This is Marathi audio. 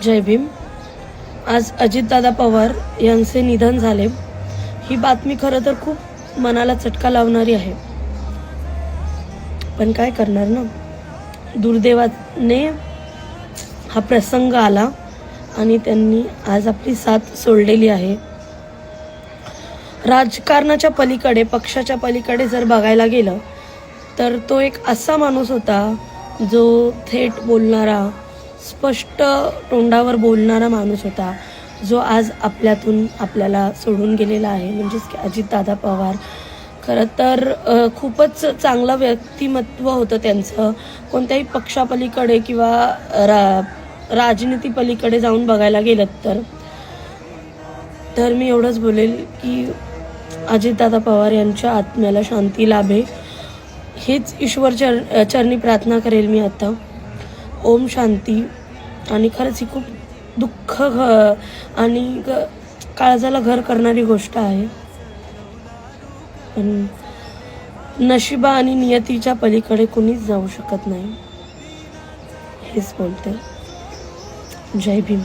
जय भीम. आज अजितदादा पवार यांचे निधन झाले. ही बातमी खरं तर खूप मनाला चटका लावणारी आहे, पण काय करणार ना, दुर्दैवाने हा प्रसंग आला आणि त्यांनी आज आपली साथ सोडलेली आहे. राजकारणाच्या पलीकडे, पक्षाच्या पलीकडे जर बघायला गेलं तर तो एक असा माणूस होता जो थेट बोलणारा, स्पष्ट तोंडावर बोलणारा माणूस होता, जो आज आपल्यातून आपल्याला सोडून गेलेला आहे. म्हणजेच की अजितदादा पवार. खरं तर खूपच चांगलं व्यक्तिमत्व होतं त्यांचं. कोणत्याही पक्षापलीकडे किंवा राजनीतीपलीकडे जाऊन बघायला गेलं तर मी एवढंच बोलेल की अजितदादा पवार यांच्या आत्म्याला शांती लाभे, हेच ईश्वर चरणी प्रार्थना करेल मी आता. ओम शांती. आणि खरंच ही खूप दुःख आणि काळजाला घर करणारी गोष्ट आहे, पण नशिबा आणि नियतीच्या पलीकडे कुणीच जाऊ शकत नाही, हेच बोलते. जय भीम.